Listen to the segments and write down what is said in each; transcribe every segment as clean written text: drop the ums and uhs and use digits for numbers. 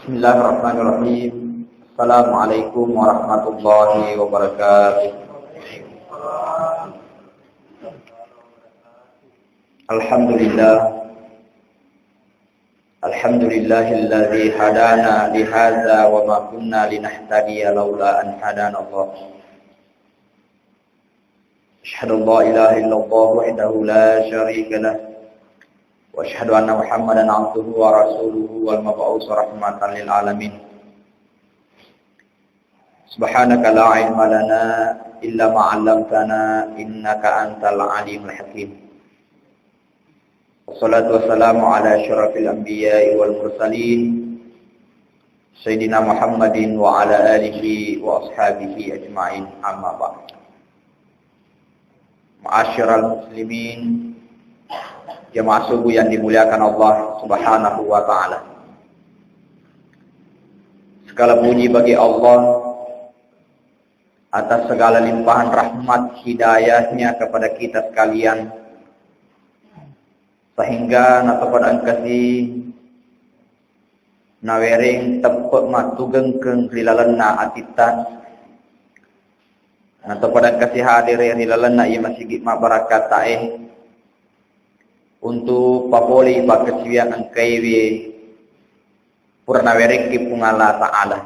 Bismillahirrahmanirrahim. Assalamualaikum warahmatullahi wabarakatuh. Alhamdulillah. Alhamdulillahilladzi hadana li hadza wa ma kunna linahtadiya laula an hadana Allah. Asyhadu an la ilaha illallah wahdahu la syarika lah. Wa asyhadu anna Muhammadan abduhu wa rasuluhu wal mab'uts rahmatan lil alamin. Subhanaka la ilma lana illa ma 'allamtana innaka antal alimul hakim. Wassalatu wassalamu ala asyrafil anbiya'i wal mursalin Sayyidina Muhammadin wa ala alihi wa ashabihi ajma'in, amma ba'd. Ma'asyiral muslimin, jemaah subuh yang dimuliakan Allah Subhanahu wa ta'ala. Segala puji bagi Allah atas segala limpahan rahmat hidayahnya kepada kita sekalian, sehingga natapada angkasi nawering tepuk matugengkeung rilalena atitan natapada angkasi hadir rilalena ieu masjid ma barakat tae untuk papoli pakasian angkaiwi purnawerek ki pungala ta'ala.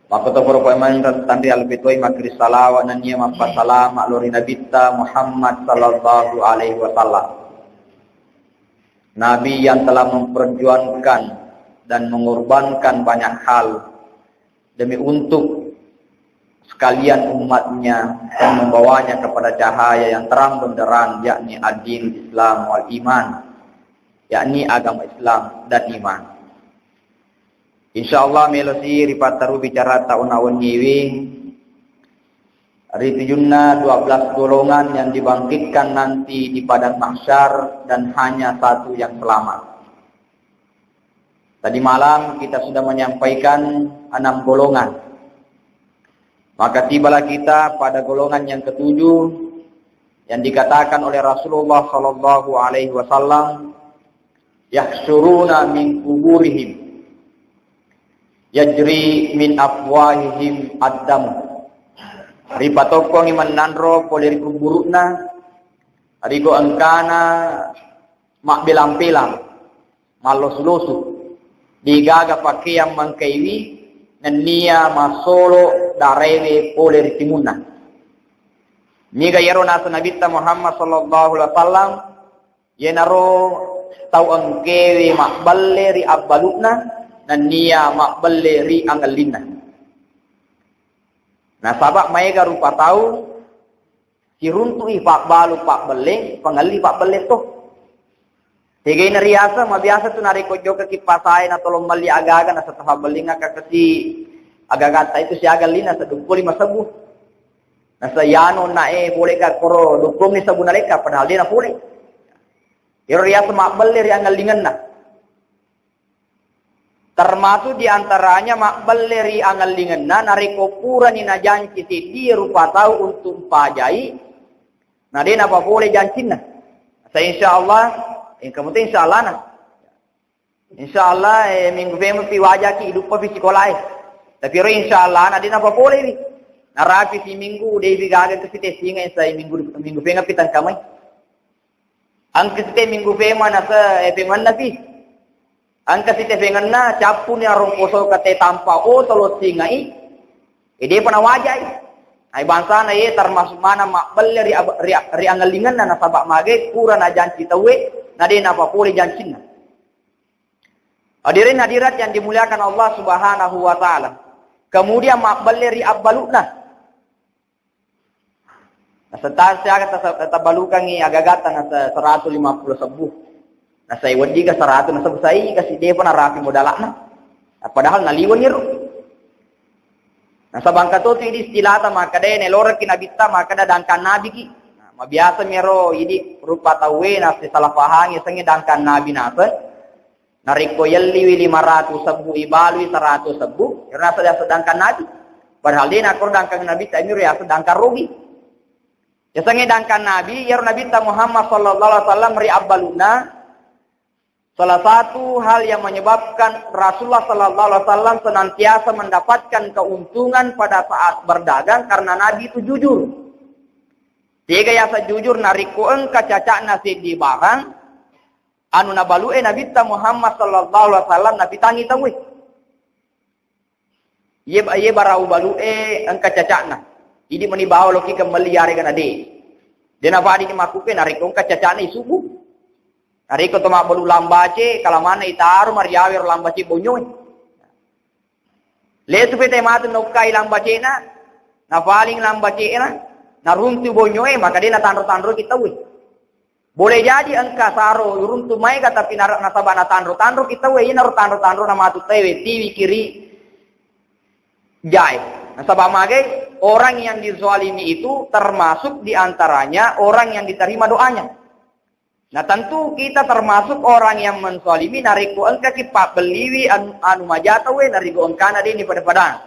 Maka to poro paman tandi albitoi makri salawat nan nia mapa salam aluri nabita Muhammad sallallahu alaihi wasallam. Nabi yang telah memperjuangkan dan mengorbankan banyak hal demi untuk sekalian umatnya dan membawanya kepada cahaya yang terang benderang, yakni ad-din Islam wal iman, yakni agama Islam dan iman. Insyaallah melosi ripataru bicara tahun-tahun nyiwi ritujunna 12 golongan yang dibangkitkan nanti di padang mahsyar dan hanya satu yang selamat. Tadi malam kita sudah menyampaikan 6 golongan. Maka tibalah kita pada golongan yang ketujuh yang dikatakan oleh Rasulullah sallallahu alaihi wasallam, yahsyuruna min kuburihim yajri min afwahihim ad-dam. Ripatokong iman nandro poleri kuburukna arigo angkana mak belang-belang malos-losu digaga pakaian mangkaiwi nania masolo darewe poleri timuna. Niga yaro nasa nabita Muhammad sallallahu alaihi wasallam yenaro tau angkewe mak balleri abbalukna nania mak balleri angalina. Nah sabak mereka rupa tahu siruntui pak balu pak beleng pengali pak beleng tuh. Tiga ini riasa mah biasa tuh nari kojo ke kipasai na tolong mali agaga na setah belinga kakasi agaga itu si agalina sedukuli masabu. Na sayano na boleh ka koro dukung ni sabu naleka padahal dia na boleh. Iro riasa mak beler yang ngalingan na. Termasuk diantaranya mak beleri angalingan na nariko pura ni na janci di rupa tahu untuk pajai. Nah dia apa boleh jancin na. Saya insyaallah kamu tu insyaallah na. Insyaallah minggu femu pi wajah ki hidup pi sekolah. Tapi ro insyaallah na dia apa boleh ni. Narapi si minggu dei bigaga ke site singa sai minggu fenga pitan kamai. Angke site minggu fema na sa pengan na pi. Angka si tepengan na capun yang rong koso kate tanpa tolot singai, ide pana wajai. Ai bangsa na ye termasuk mana mak bel ri angalingan na sabak mage kurang ajan citawe, na de apa pole jansin na. Hadirin hadirat yang dimuliakan Allah Subhanahu wa taala. Kemudian mak bel ri abbalukna. Setar saya kata tabalukan ni agagatan na 150 sebuh. Nah saya wadi ka 100 na sabsai kasi dia pun rapi modalakna. Padahal naliwan niru. Nah sabang kato tu ini istilata maka dai nelora kinabita maka da dangkan nabi ki. Nah mabiasa mero ini rupa tawe na si salafahangi sangi dangkan nabi nasa. Nariko yalli 500 sebu ibalwi 100 sebu. Rasa dia sedangkan nabi. Padahal dia nakor dangkan nabi taimiro ya sedangkan rugi. Ya sangi dangkan nabi ya nabi ta Muhammad sallallahu alaihi wasallam ri abbaluna Salah satu hal yang menyebabkan Rasulullah sallallahu alaihi wasallam senantiasa mendapatkan keuntungan pada saat berdagang karena Nabi itu jujur. Tiga yasa jujur nariku engka cacak nasi di barang anu nabalue Nabi Muhammad sallallahu alaihi wasallam Nabi tangi tahu. Ye barau balue engka cacakna. Idi menibawa loki kembali yare kana de. Dena fadi ni makuke nariku engka cacakna isubu. Hari ko tuma balu lambace kalamana itaru mariawir lambace bonyoy. Lesu pete matu nokkai lambace na faling lambace na runtu bonyoy maka dia na tandro kita we. Boleh jadi engka saro runtu mai ka tapi nasaba na tandro kita we ina tandro na matu tewe tiwi kiri jai. Nasaba mage orang yang dizalimi itu termasuk diantaranya orang yang diterima doanya. Nah tentu kita termasuk orang yang menzalimi nariku engka kipak beliwi anu majata we nariku engka na ini pada padang.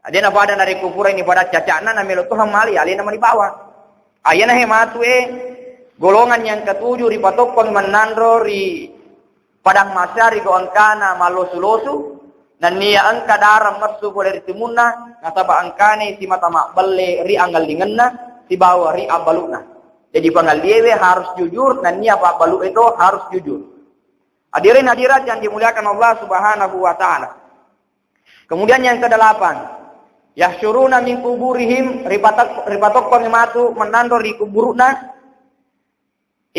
Ada na pada nariku pura ini pada cacana na melo Tuhan mali alina mani bawa. Ayana hematu golongan yang ketujuh ripatokon menandro ri padang masyari go engka na malosu-losu dan nia engka daram masu boleh ritimuna nasaba engkane si mata mak belle ri anggal dingenna si bawa ri abaluna. Jadi pengaliewe harus jujur dan niat Pak Balu itu harus jujur. Hadirin hadirat yang dimuliakan Allah Subhanahu wa taala. Kemudian yang kedelapan, yahsyuruna min kuburihim ripatok pemimatu menandor di kuburuna.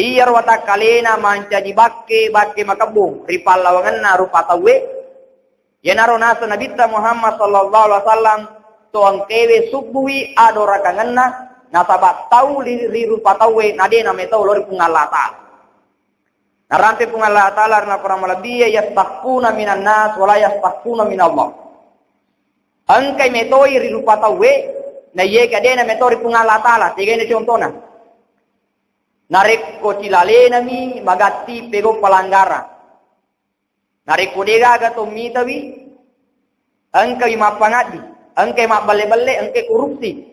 Iyar watakalena mancaji bakke makabung ripal lawanganna rupatawe. Yenaro nasa Nabi Muhammad sallallahu alaihi wasallam tuang kewe subuhi adorakanganna. Nasaba tahu li rupa tawe nade na metau lori pungalata. Narante pungalata lar na para malabiya yastaquna minan nas wala yastaquna min Allah. Angkai metoi ri rupa tawe na ye kade na metori pungalata la tiga ini contohna. Narek ko cilale nami magati pego palanggara. Narek ko dega gato mitawi angkai mapangadi, angkai mabale-bale, angkai korupsi.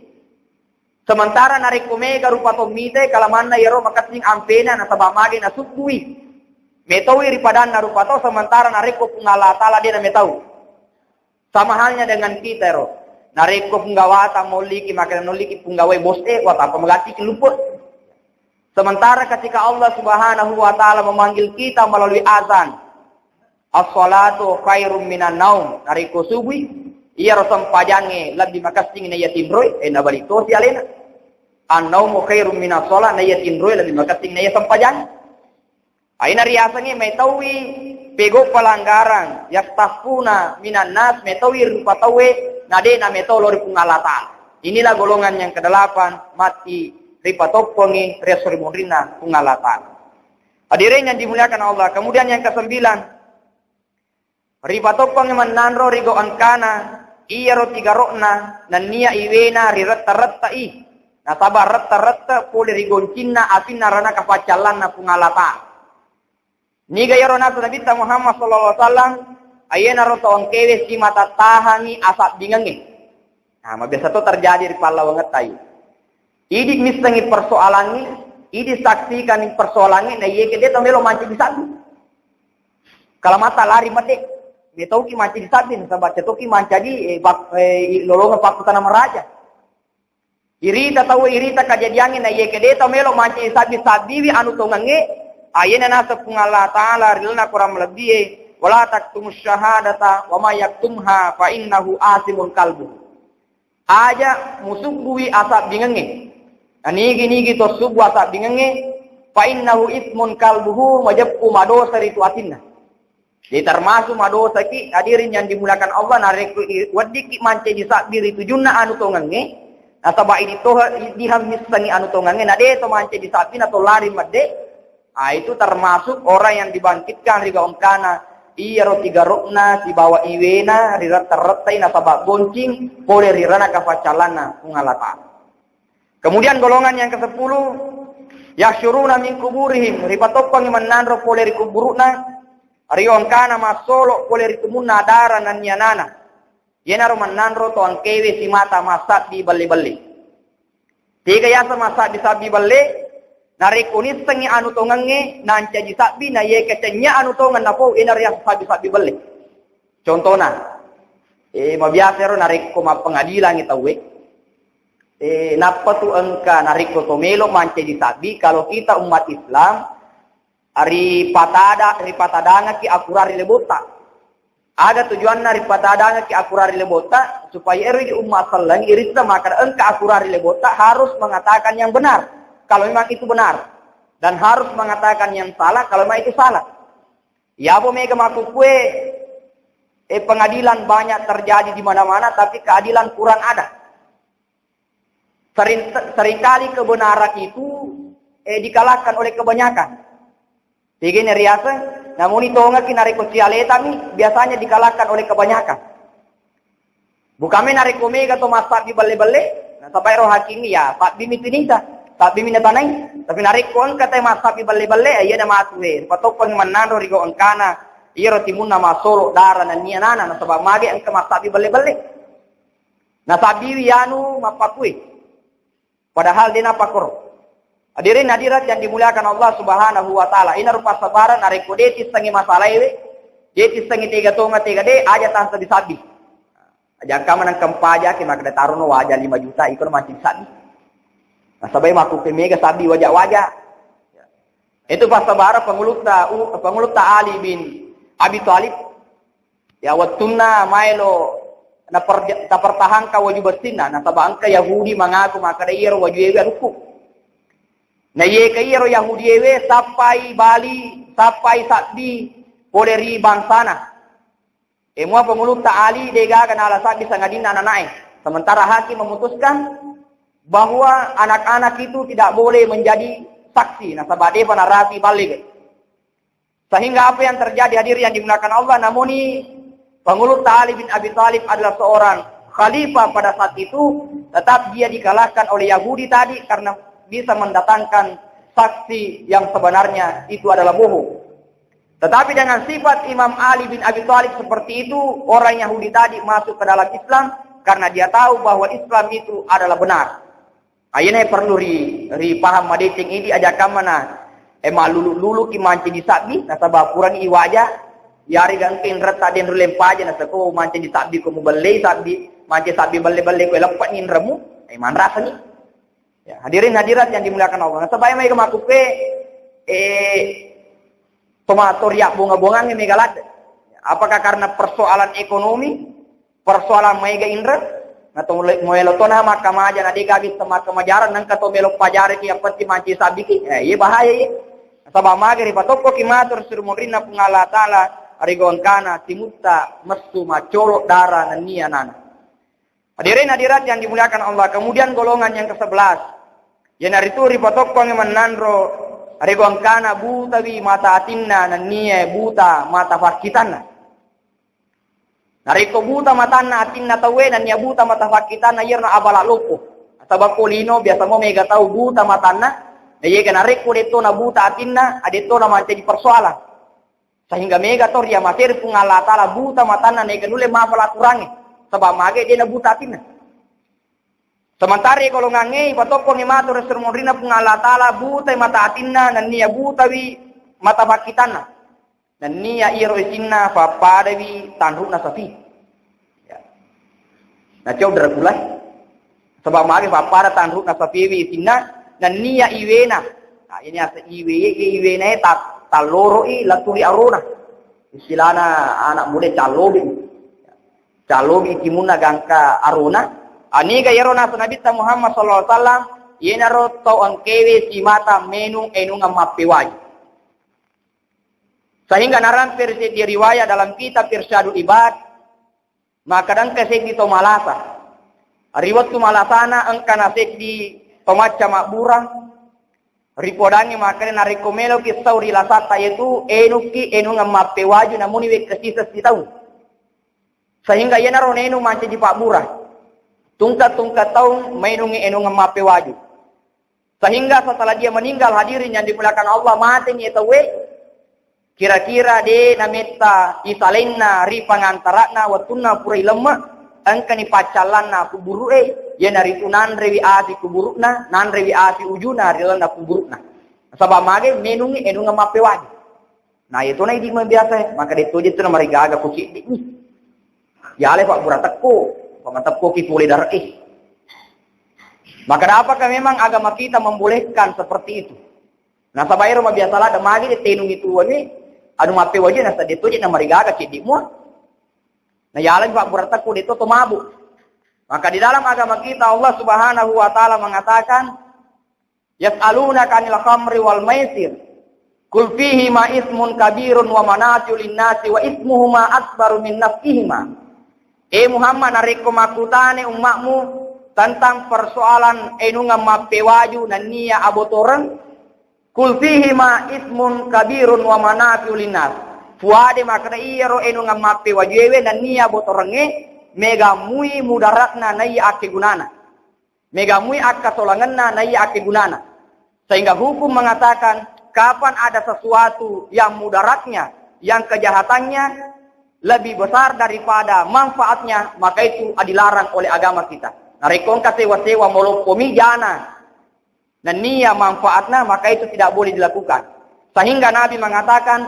Sementara narik kumega rupa tomite kalamanna yero makating ampena na sabamage na sukui. Metawi ripadan na rupa to sementara narik ko pungalatala dia na metaw. Sama halnya dengan kita ro. Narik ko punggawata moliki makana noliki punggawai bose wata pemagati kiluput. Sementara ketika Allah Subhanahu wa taala memanggil kita melalui azan. As-salatu khairum minan naum. Narik ko subuh iya rosam pajange lebih makasing na yatim roy na balito si alena. An-naumu khairum minas shalah na yatim roy lebih makasing na yatim pajang. Aina riasange metawi pego pelanggaran yastafuna minan nas metawi rupa tawe nade na metau lori pungalata. Inilah golongan yang ke-8 mati ripatopongi resorimunrina pungalata. Hadirin yang dimuliakan Allah. Kemudian yang ke-9 ripatopongi menandro rigo angkana iya roti garokna nan nia iwena riretta i. Nah sabar retta poli rigoncina asinna rana kapacalan na pungalata. Ni gaya rona Nabi Muhammad sallallahu alaihi wasallam ayena roto ongkewe si mata tahani asap dingange. Nah biasa to terjadi di palawanget tayu. Idi mistengi persoalangi, idi saksikan persoalangi na ye kede to melo manci disabi. Kalau mata lari mate, betau ki manci disabi sabat cetoki mancadi lolonga pakutana meraja. Irita kejadiannya na ye kede to melo manci sabi anu tongange ayena nasa pungala taala rilna kuram lebih wala taktumus syahadata wa ma yaktumha fa innahu asimun qalbu. Aja musubui asap dingenge. Nigi to subu asap dingenge fa innahu ismun qalbuhu majabku madosa ritu atinna. Jadi termasuk madosa ki hadirin yang dimuliakan Allah narek wadiki manci disabi ritu junna anu tongange. Nah sabah ini toh dihamis sangi anu tongange nade to manci disapin atau lari made. Ah itu termasuk orang yang dibangkitkan riga ongkana iya roti garokna si bawa iwena rirata-rata na sabah goncing boleh rirana kafacalana pungalata. Kemudian golongan yang ke-10 yahsyuruna min kuburihim ripatopang menandro boleh rikuburuna rio ongkana masolo boleh rikumunna dara nan yanana. Yenaro manandro to angkewe si mata masak di bali-bali. Tiga yasa masak di sabi bali. Narikunis sengi anu tongange nanca di sabi na ye kecenya anu tongan na po ina rias sabi beli. Contohna, mabiasa ro narik ko mapengadilan ita we. Napa tu engka narik ko tomelo manca di sabi kalau kita umat Islam ari patadanga ki akurari lebota. Ada tujuan dari patadanga ki akurari lebota supaya eri di umat sallang irita maka engka akurari lebota harus mengatakan yang benar. Kalau memang itu benar. Dan harus mengatakan yang salah kalau memang itu salah. Ya bo mega maku kue pengadilan banyak terjadi di mana-mana tapi keadilan kurang ada. Seringkali kebenaran itu dikalahkan oleh kebanyakan. Begini riasa, namun itu enggak kinariko sialeta nih biasanya dikalahkan oleh kebanyakan. Bukan nariko mega atau masak di bale-bale, nah sampai roh hakim ya, Pak Bimi tinita. Tak bimin tanay, tapi narik ko ang katay masapi bale-bale, ayan na matuwe. Patokon manano rigo ang kana, iro timun na masolo dara na niya nana, na sabang magi ang kamasapi bale-bale. Nasabi yanu mapakui. Padahal din napakor. Hadirin hadirat yang dimuliakan Allah Subhanahu wa taala. Ina rupa sabaran narik ko detis sangi masalah iwe. Detis sangi tiga de aja tanpa disabi. Aja kaman ang kampaja ki magda taruno waja 5 juta ikon masih sabi. Nah, sabay maku mega sabi wajah-wajah. Itu pas sabara pengulukta Ali bin Abi Thalib. Ya watunna mailo na pertahankan waju bersina. Nah sabang ka Yahudi mengaku maka dairo waju ewe ruku. Nah ye ka iro Yahudi ewe sampai Bali sampai sabi poleri bangsana. Emua pengulukta Ali dega kana sabi sangadina nanai. Sementara hakim memutuskan bahwa anak-anak itu tidak boleh menjadi saksi. Nah, sabade panarasi balik. Sehingga apa yang terjadi hadir yang dimuliakan Allah, namun penguluk Ali bin Abi Thalib adalah seorang khalifah pada saat itu, tetap dia dikalahkan oleh Yahudi tadi karena bisa mendatangkan saksi yang sebenarnya itu adalah bohong. Tetapi dengan sifat Imam Ali bin Abi Thalib seperti itu, orang Yahudi tadi masuk ke dalam Islam karena dia tahu bahwa Islam itu adalah benar. Ayana perlu paham madeting ini ajakan mana lulu ki manci di sabi nasabah kurang iwaja yari gangkin reta den rulem paja nasako manci di sabi ko muballei sabi manci sabi balle ko lepat nin remu man rasani ya hadirin hadirat yang dimuliakan Allah nasabah mai kemakupe tomato riak bunga-bunga ni megalat apakah karena persoalan ekonomi persoalan mega indra na to moelo to na makamaja na di gagis sa makamajaran nang kato melok pajare ki apati manci sabi ki ye bahaya ye sabah magari patokko ki matur surumurina pungala taala arigon kana timutta mestu macoro dara nania nana. Hadirin hadirat yang dimuliakan Allah, kemudian golongan yang ke-11 yang itu ripatokko ng manandro arigon kana butawi mata atinna nania buta mata fakitanna. Nariko buta matana atin na tawe na niya buta matafakita na yerna abala lupo. Sabab kulino biasa mo mega tahu buta matana na yega nariko dito na buta atin na adito na menjadi persoalan. Sehingga mega tor dia materi pungala tala buta matana na nule mafala kurangi. Sabab mage dia na buta atin na. Sementara kalau ngange patokon ni matur sermorina pungala tala buta mata atin na niya buta wi matafakita na. Dan niya iro isinna papadawi tanruk na sapi. Ya. Nah coba derakulai. Sebab mari papada tanruk na sapi isinna dan niya iwena. Nah ini asa iwena taloro laturi arona. Istilahna anak muda calobi. Calobi timuna gangka arona. Ani ga yaro na Nabi Muhammad sallallahu alaihi wasallam yenaro tau angkewe si mata menung enung amapewaji. Sehingga narampir di riwayat dalam kitab Irsyadul Ibad maka dan kesek di tomalasa. Riwayat tomalasana engka nasek di tomaca makburang. Ripodangi maka narikomelo ki sauri lasata yaitu enuki enu ngamape waju namun iwe kesisa tahu. Sehingga ia naron enu manci di pak burah. Tungkat tahun menungi enu ngamape waju. Sehingga setelah dia meninggal hadirin yang dimuliakan Allah mati ni tawe. Kira-kira de nameta isalenna ri pangantarakna watuna purai lemah angkani pacalanna kuburu ye nari tunan rewi asi kuburukna nan rewi asi ujuna rilana kuburukna Sabab mage menungi enunga mapewaji. Nah itu na idi biasa, maka dituju tu na marigaga kucik ni. Ya ale pak buratakku, pamatapku ki puli darih. Maka apakah memang agama kita membolehkan seperti itu? Nah sabayro mabiasalah da mage ditenungi tu ni, anu mapewaji na sa dituju na marigaga cik mo. Nah ya ale pak buratakku dito tumabu. Maka di dalam agama kita Allah Subhanahu wa taala mengatakan yas'alunaka 'anil khamri wal maisir. Qul fihi ma ismun kabirun wa manafi'u lin-nasi wa ismuhuma akbaru min naf'ihima. Muhammad nariko makutane umatmu tentang persoalan enunga mapewaju nan nia abotoran. Qul fihi ma ismun kabirun wa manafi'u lin-nas. Fuade makna iyaro enunga mapewaju ewe nan nia abotorange mega mui mudaratna nai ake gunana. Mega mui akka solanganna nai ake gunana. Sehingga hukum mengatakan kapan ada sesuatu yang mudaratnya, yang kejahatannya lebih besar daripada manfaatnya, maka itu dilarang oleh agama kita. Narekon sewa-sewa molopomi jana. Dan niya manfaatnya, maka itu tidak boleh dilakukan. Sehingga Nabi mengatakan,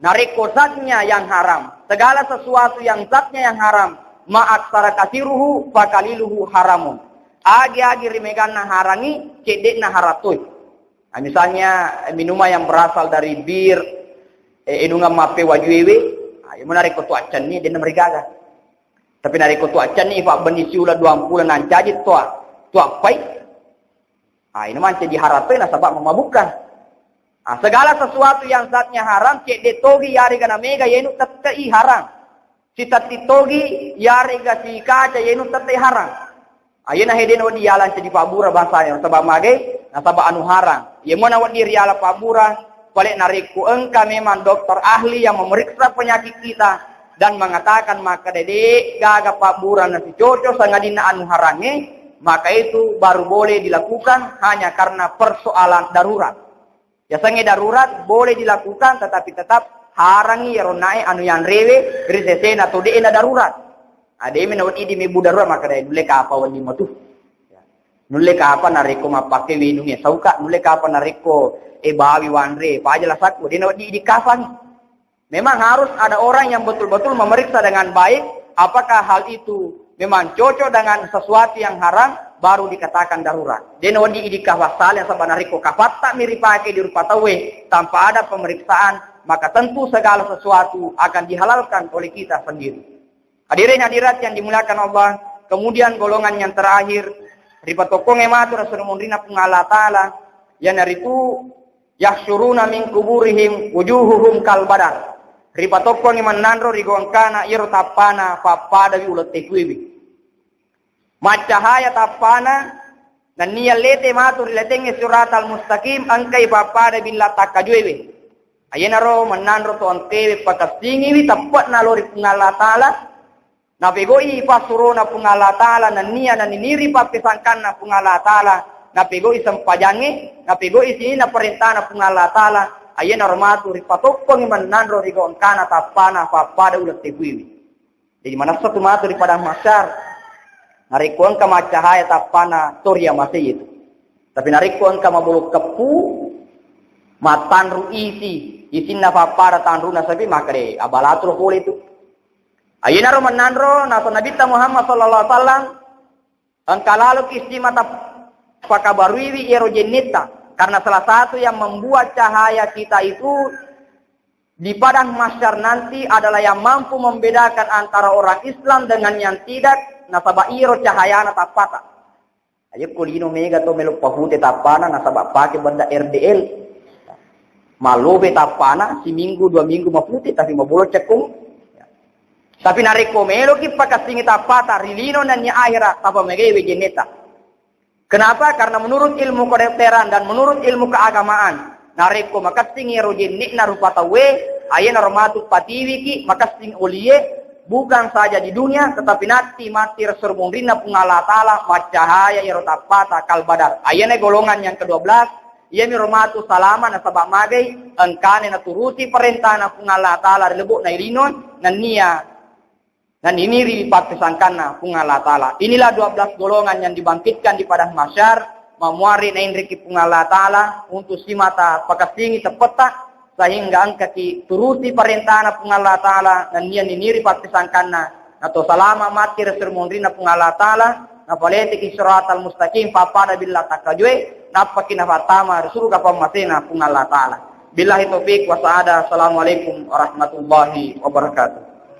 nareko zatnya yang haram. Segala sesuatu yang zatnya yang haram, ma'aksara kasiruhu fakaliluhu haramun. Agi-agi rimeganna harangi, cedekna haratuy. Nah, misalnya minuman yang berasal dari bir, edunga mape wajuewe, yang menarik kotu acan ni dia namerigaga. Tapi narik kotu acan ni pak benisi ulah 20 nan jadi tua pai. Ini macam diharapkan nasabak memabukkan. Segala sesuatu yang zatnya haram, cek detogi yari kana mega yenu tetei haram. Si tatitogi yari ga si kaca yenu tetei haram. Ayana heden wadi yalan jadi pabura bahasanya sebab mage nasabak anu harang. Ye mana wadi riala pabura balik nariku engka memang dokter ahli yang memeriksa penyakit kita dan mengatakan maka dedek gaga pabura nasi cocok sangadina anu harange, maka itu baru boleh dilakukan hanya karena persoalan darurat. Ya sange darurat boleh dilakukan tetapi tetap harangi ya ronai anu yang rewe risesen atau deena darurat. Ada yang menawat ini mebu darurat maka dari nule apa wali matu. Nule apa nariko mapake winungnya sauka nule apa nariko bawi wanre pajalah saku dia nawat di kafan. Memang harus ada orang yang betul-betul memeriksa dengan baik apakah hal itu memang cocok dengan sesuatu yang haram baru dikatakan darurat. Dia nawat di kafasal yang sabana nariko kafatta miripake di rupa tawe tanpa ada pemeriksaan maka tentu segala sesuatu akan dihalalkan oleh kita sendiri. Hadirin hadirat yang dimuliakan Allah, kemudian golongan yang terakhir, riba tokong ematu rasulullah pengala ta'ala, yang naritu yahsyuruna min kuburihim wujuhuhum kal badar. Riba tokong iman nandro rigoang kana iro tapana papada wi ulat tekwibi. Macahaya tapana, dan niya lete matu riletenge surat al-mustaqim angkai papada bila takajwewe. Ayenaro manandro to antewe pakasingiwi tapat nalori pengala ta'ala, napegoi pasurona pungala ta'ala na niya na niniri papisangkan na pungala ta'ala napegoi sampajangi napegoi sini na perintah na pungala ta'ala ayen armatu ripatokong iman nandro rigoon kana tapana papada ulat tepuiwi. Jadi mana satu matu di padang masyar narikuan kama cahaya tapana torya masih itu. Tapi narikuan kama bulu kepu matanru isin na papada tanru na sabi makare abalatur hol itu. Ayana ro manandro na Nabi Muhammad sallallahu alaihi wasallam angkalalu istimata pakabarui erogenita karena salah satu yang membuat cahaya kita itu di padang mahsyar nanti adalah yang mampu membedakan antara orang Islam dengan yang tidak nasaba iro cahayana tapata. Ayo kulino mega to melo pahute tapana nasaba pake benda RDL. Malobe tapana si minggu 2 minggu maputi tapi mabolo cekung. Tapi nariko melo ki pakasingi tapata rilino nan nya akhirat tapa megewe geneta. Kenapa? Karena menurut ilmu kedokteran dan menurut ilmu keagamaan, nariko makasingi rojen na rupata we ayen normatu patiwi ki makasing ulie bukan saja di dunia tetapi nanti mati resurmundina pungala taala macahaya iro tapata kalbadar. Ayene golongan yang ke-12 ia mirmatu salama na sabak magay engkane na turuti perintah na pungala taala lebok na ilinon nan niya. Dan ini lipat kesangkana pungala ta'ala. Inilah 12 golongan yang dibangkitkan di padang mahsyar. mamuari na indriki pung Allah Ta'ala untuk simata pakasingi tepeta sehingga angkati turuti perintah na pung Allah Ta'ala dan niya niniri patisangkan na atau salama mati resurmondri na pung Allah Ta'ala na paleti ki suratal mustaqim papada billah takajwe napakina fatama surga pamasena pung Allah Ta'ala. Billahi taufiq wa sa'ada. Assalamualaikum warahmatullahi wabarakatuh.